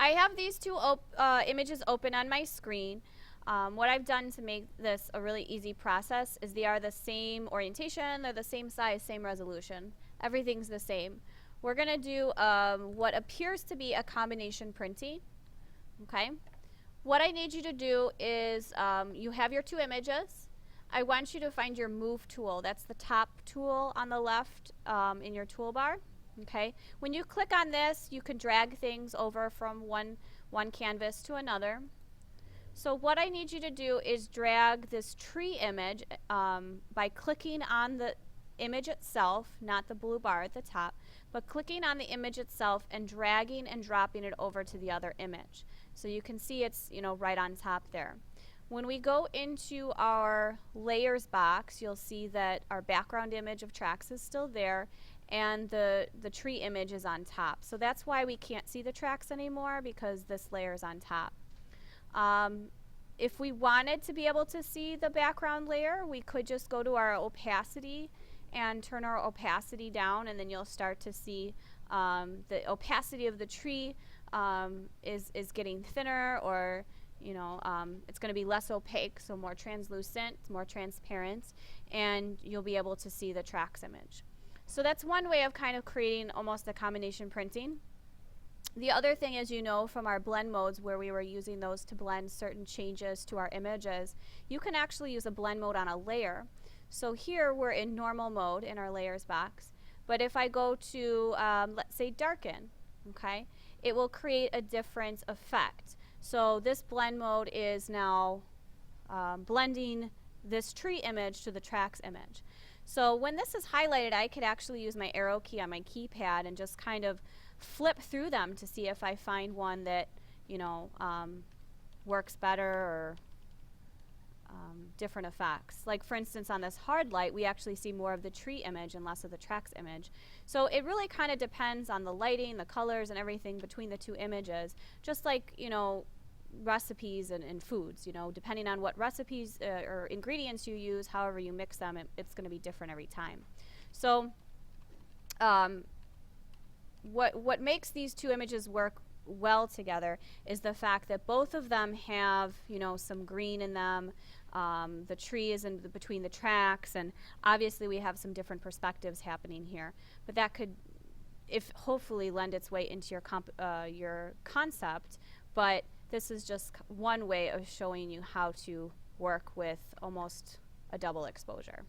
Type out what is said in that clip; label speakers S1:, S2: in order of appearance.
S1: I have these two images open on my screen. What I've done to make this a really easy process is they are the same orientation, they're the same size, same resolution. Everything's the same. We're going to do what appears to be a combination printing. Okay. What I need you to do is you have your two images. I want you to find your move tool. That's the top tool on the left in your toolbar. Okay. When you click on this, you can drag things over from one canvas to another. So what I need you to do is drag this tree image by clicking on the image itself, not the blue bar at the top, but clicking on the image itself and dragging and dropping it over to the other image. So you can see it's, you know, right on top there. When we go into our layers box, you'll see that our background image of tracks is still there and the tree image is on top. So that's why we can't see the tracks anymore, because this layer is on top. If we wanted to be able to see the background layer, we could just go to our opacity and turn our opacity down, and then you'll start to see the opacity of the tree is getting thinner, or you know, it's going to be less opaque, so more translucent, more transparent, and you'll be able to see the tracks image. So that's one way of kind of creating almost a combination printing. The other thing is, you know, from our blend modes where we were using those to blend certain changes to our images, you can actually use a blend mode on a layer. So here we're in normal mode in our layers box, but if I go to, let's say, darken, okay, it will create a different effect. So this blend mode is now blending this tree image to the tracks image. So when this is highlighted, I could actually use my arrow key on my keypad and just kind of flip through them to see if I find one that, you know, works better, or different effects. Like for instance, on this hard light, we actually see more of the tree image and less of the tracks image. So it really kind of depends on the lighting, the colors, and everything between the two images. Just like, you know, recipes and foods, you know, depending on what recipes or ingredients you use, however you mix them, it's going to be different every time. So what makes these two images work well together is the fact that both of them have, you know, some green in them. The tree is in between the tracks, and obviously we have some different perspectives happening here. But that could, if hopefully, lend its way into your concept. But this is just one way of showing you how to work with almost a double exposure.